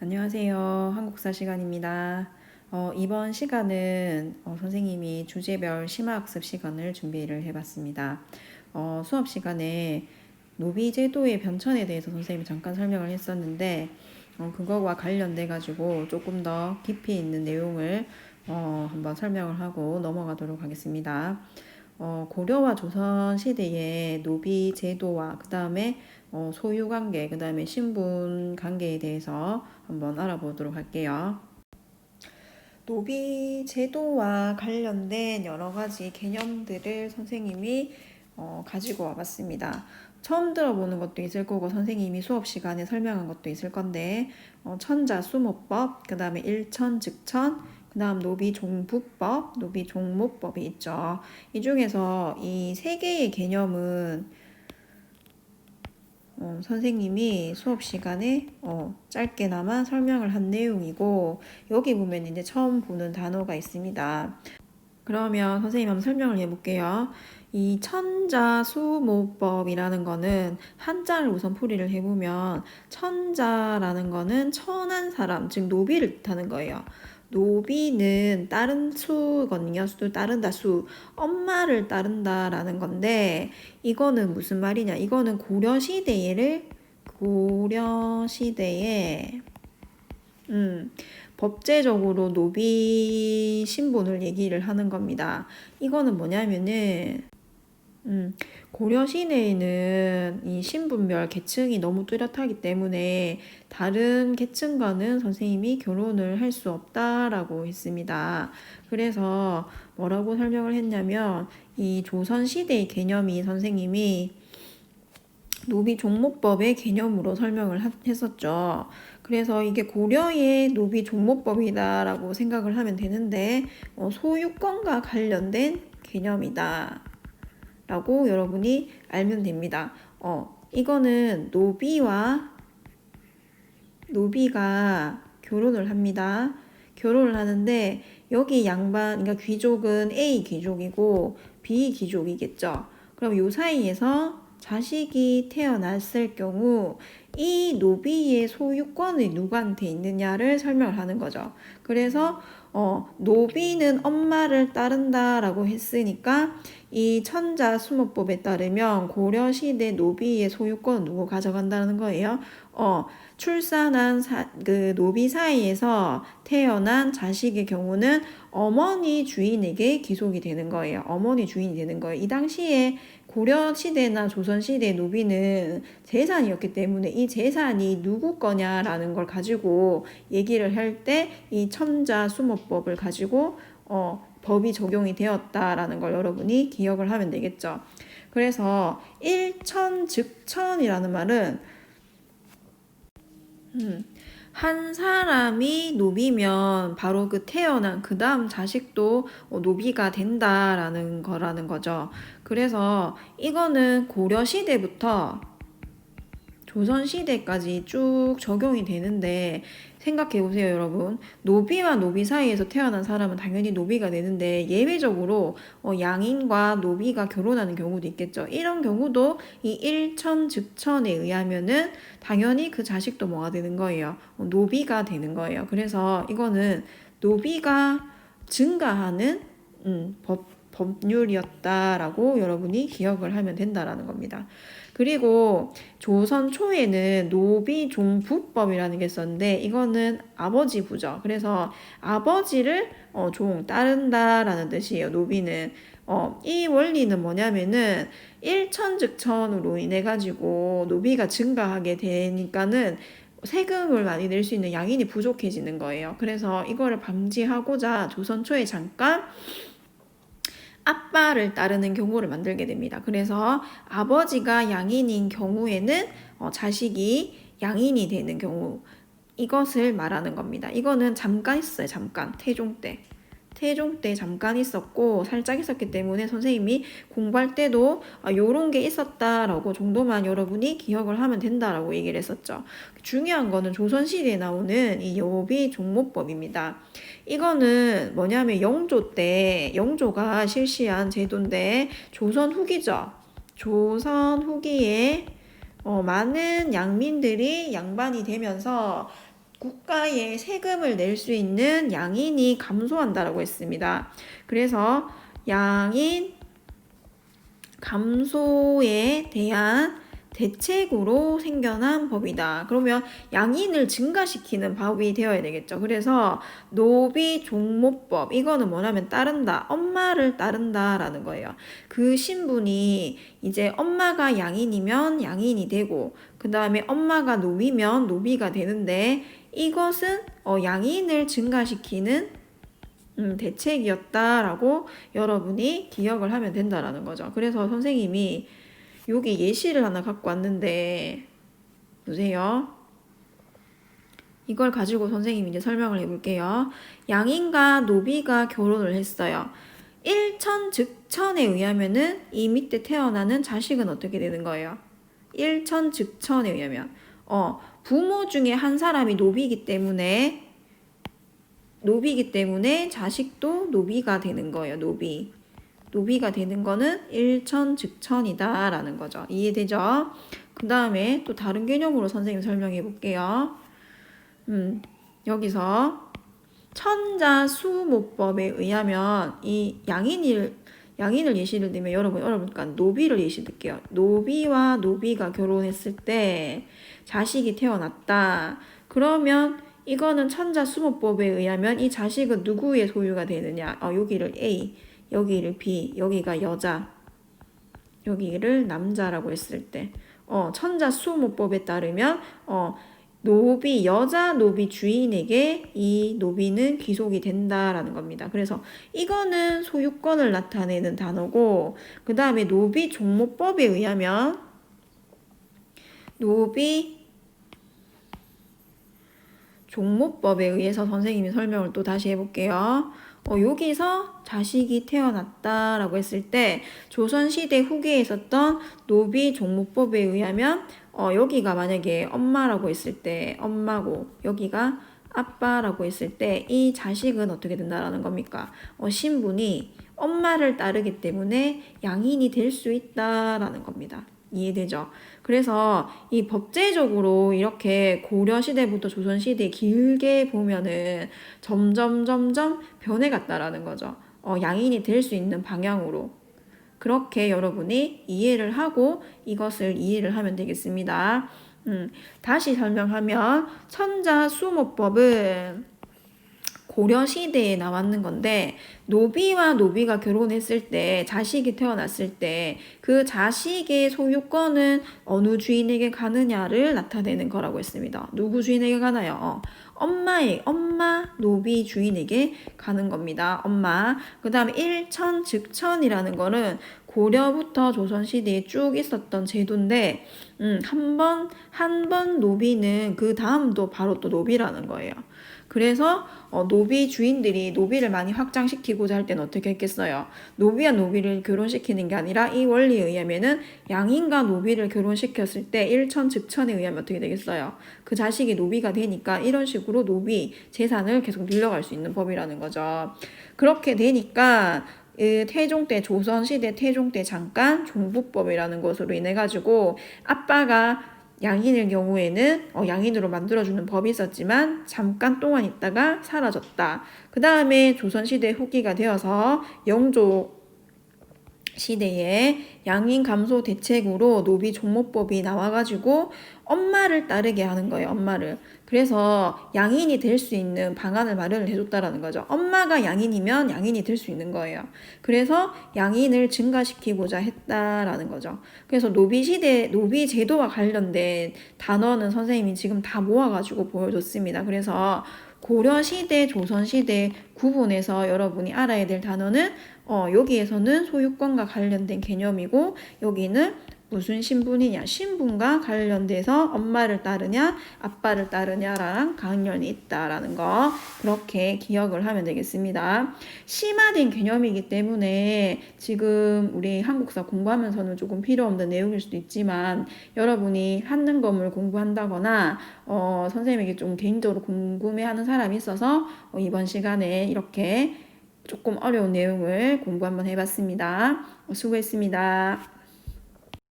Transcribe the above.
안녕하세요. 한국사 시간입니다. 이번 시간은 선생님이 주제별 심화학습 시간을 준비를 해봤습니다. 수업 시간에 노비 제도의 변천에 대해서 선생님이 잠깐 설명을 했었는데 그거와 관련돼 가지고 조금 더 깊이 있는 내용을 한번 설명을 하고 넘어가도록 하겠습니다. 고려와 조선 시대의 노비 제도와 그 다음에 소유 관계, 그 다음에 신분 관계에 대해서 한번 알아보도록 할게요. 노비 제도와 관련된 여러 가지 개념들을 선생님이 가지고 와봤습니다. 처음 들어보는 것도 있을 거고 선생님이 수업 시간에 설명한 것도 있을 건데 천자수모법, 그 다음에 일천즉천, 그 다음 노비종부법, 노비종목법이 있죠. 이 중에서 이 세 개의 개념은 선생님이 수업 시간에 짧게나마 설명을 한 내용이고 여기 보면 이제 처음 보는 단어가 있습니다. 그러면 선생님 한번 설명을 해볼게요. 이 천자수모법이라는 거는 한자를 우선 풀이를 해보면 천자라는 거는 천한 사람, 즉 노비를 뜻하는 거예요. 노비는 따른 수거든요. 수도 따른다 수. 엄마를 따른다라는 건데 이거는 무슨 말이냐? 이거는 고려시대에 법제적으로 노비 신분을 얘기를 하는 겁니다. 이거는 뭐냐면은 고려 시대에는 이 신분별 계층이 너무 뚜렷하기 때문에 다른 계층과는 선생님이 결혼을 할 수 없다라고 했습니다. 그래서 뭐라고 설명을 했냐면 이 조선 시대의 개념이 선생님이 노비 종목법의 개념으로 설명을 했었죠. 그래서 이게 고려의 노비 종목법이다라고 생각을 하면 되는데 소유권과 관련된 개념이다 라고 여러분이 알면 됩니다. 이거는 노비가 결혼을 합니다. 결혼을 하는데 여기 양반, 그러니까 귀족은 A 귀족이고 B 귀족이겠죠. 그럼 요 사이에서 자식이 태어났을 경우 이 노비의 소유권이 누구한테 있느냐를 설명을 하는 거죠. 그래서 노비는 엄마를 따른다라고 했으니까 이 천자수모법에 따르면 고려시대 노비의 소유권은 누구 가져간다는 거예요. 출산한 그 노비 사이에서 태어난 자식의 경우는 어머니 주인에게 귀속이 되는 거예요. 어머니 주인이 되는 거예요. 이 당시에 고려시대나 조선시대 노비는 재산이었기 때문에 이 재산이 누구 거냐라는 걸 가지고 얘기를 할 때 이 천자수모법을 가지고 법이 적용이 되었다라는 걸 여러분이 기억을 하면 되겠죠. 그래서 일천즉천이라는 말은 한 사람이 노비면 바로 그 태어난 그 다음 자식도 노비가 된다라는 거라는 거죠. 그래서 이거는 고려시대부터 조선시대까지 쭉 적용이 되는데 생각해보세요 여러분. 노비와 노비 사이에서 태어난 사람은 당연히 노비가 되는데 예외적으로 양인과 노비가 결혼하는 경우도 있겠죠. 이런 경우도 이 일천즉천에 의하면은 당연히 그 자식도 뭐가 되는 거예요? 노비가 되는 거예요. 그래서 이거는 노비가 증가하는 법률이었다라고 여러분이 기억을 하면 된다라는 겁니다. 그리고 조선 초에는 노비종부법이라는 게 있었는데 이거는 아버지 부죠. 그래서 아버지를 따른다라는 뜻이에요. 노비는. 이 원리는 뭐냐면은 일천즉천으로 인해 가지고 노비가 증가하게 되니까는 세금을 많이 낼 수 있는 양인이 부족해지는 거예요. 그래서 이거를 방지하고자 조선 초에 잠깐 아빠를 따르는 경우를 만들게 됩니다. 그래서 아버지가 양인인 경우에는 자식이 양인이 되는 경우 이것을 말하는 겁니다. 이거는 잠깐 있어요. 잠깐 태종 때 잠깐 있었고 살짝 있었기 때문에 선생님이 공부할 때도 요런 게 있었다라고 정도만 여러분이 기억을 하면 된다라고 얘기를 했었죠. 중요한 거는 조선시대에 나오는 이 여비종목법입니다. 이거는 뭐냐면 영조가 실시한 제도인데 조선 후기죠. 조선 후기에 많은 양민들이 양반이 되면서 국가에 세금을 낼 수 있는 양인이 감소한다라고 했습니다. 그래서 양인 감소에 대한 대책으로 생겨난 법이다. 그러면 양인을 증가시키는 법이 되어야 되겠죠. 그래서 노비 종모법, 이거는 뭐냐면 따른다, 엄마를 따른다라는 거예요. 그 신분이 이제 엄마가 양인이면 양인이 되고 그 다음에 엄마가 노비면 노비가 되는데 이것은 양인을 증가시키는 대책이었다라고 여러분이 기억을 하면 된다라는 거죠. 그래서 선생님이 여기 예시를 하나 갖고 왔는데 보세요. 이걸 가지고 선생님이 이제 설명을 해볼게요. 양인과 노비가 결혼을 했어요. 일천즉천에 의하면은 이 밑에 태어나는 자식은 어떻게 되는 거예요? 일천즉천에 의하면 부모 중에 한 사람이 노비이기 때문에 자식도 노비가 되는 거예요. 노비가 되는 거는 일천즉천이다라는 거죠. 이해되죠? 그 다음에 또 다른 개념으로 선생님 설명해 볼게요. 여기서 천자수모법에 의하면 이 양인을 예시를 들면 여러분과 노비를 예시 들게요. 노비와 노비가 결혼했을 때 자식이 태어났다. 그러면 이거는 천자수모법에 의하면 이 자식은 누구의 소유가 되느냐? 여기를 A, 여기를 B, 여기가 여자, 여기를 남자라고 했을 때 천자수모법에 따르면 여자 노비 주인에게 이 노비는 귀속이 된다라는 겁니다. 그래서 이거는 소유권을 나타내는 단어고 그 다음에 노비 종모법에 의하면 노비 종모법에 의해서 선생님이 설명을 또 다시 해볼게요. 여기서 자식이 태어났다라고 했을 때 조선시대 후기에 있었던 노비 종모법에 의하면 여기가 만약에 엄마라고 했을 때 엄마고 여기가 아빠라고 했을 때 이 자식은 어떻게 된다라는 겁니까? 신분이 엄마를 따르기 때문에 양인이 될 수 있다라는 겁니다. 이해되죠? 그래서 이 법제적으로 이렇게 고려시대부터 조선시대 길게 보면은 점점 변해갔다라는 거죠. 양인이 될 수 있는 방향으로. 그렇게 여러분이 이해를 하고 이것을 이해를 하면 되겠습니다. 다시 설명하면 천자수모법은 고려시대에 나왔는 건데 노비와 노비가 결혼했을 때 자식이 태어났을 때 그 자식의 소유권은 어느 주인에게 가느냐를 나타내는 거라고 했습니다. 누구 주인에게 가나요? 엄마 노비 주인에게 가는 겁니다. 엄마. 그 다음에 일천즉천이라는 거는 고려부터 조선시대에 쭉 있었던 제도인데 한 번 노비는 그 다음도 바로 또 노비라는 거예요. 그래서 노비 주인들이 노비를 많이 확장시키고자 할 때는 어떻게 했겠어요? 노비와 노비를 결혼시키는 게 아니라 이 원리에 의하면은 양인과 노비를 결혼시켰을 때 일천즉천에 의하면 어떻게 되겠어요? 그 자식이 노비가 되니까 이런 식으로 노비 재산을 계속 늘려갈 수 있는 법이라는 거죠. 그렇게 되니까 조선시대 태종 때 잠깐 종부법이라는 것으로 인해 가지고 아빠가 양인의 경우에는 양인으로 만들어주는 법이 있었지만 잠깐 동안 있다가 사라졌다. 그 다음에 조선시대 후기가 되어서 영조 시대에 양인 감소 대책으로 노비 종모법이 나와가지고 엄마를 따르게 하는 거예요. 엄마를. 그래서 양인이 될 수 있는 방안을 마련을 해줬다라는 거죠. 엄마가 양인이면 양인이 될 수 있는 거예요. 그래서 양인을 증가시키고자 했다라는 거죠. 그래서 노비 제도와 관련된 단어는 선생님이 지금 다 모아가지고 보여줬습니다. 그래서 고려시대, 조선시대 구분해서 여러분이 알아야 될 단어는 여기에서는 소유권과 관련된 개념이고 여기는 무슨 신분이냐? 신분과 관련돼서 엄마를 따르냐, 아빠를 따르냐랑 관련이 있다라는 거 그렇게 기억을 하면 되겠습니다. 심화된 개념이기 때문에 지금 우리 한국사 공부하면서는 조금 필요 없는 내용일 수도 있지만 여러분이 한능검을 공부한다거나 선생님에게 좀 개인적으로 궁금해하는 사람이 있어서 이번 시간에 이렇게 조금 어려운 내용을 공부 한번 해봤습니다. 수고했습니다.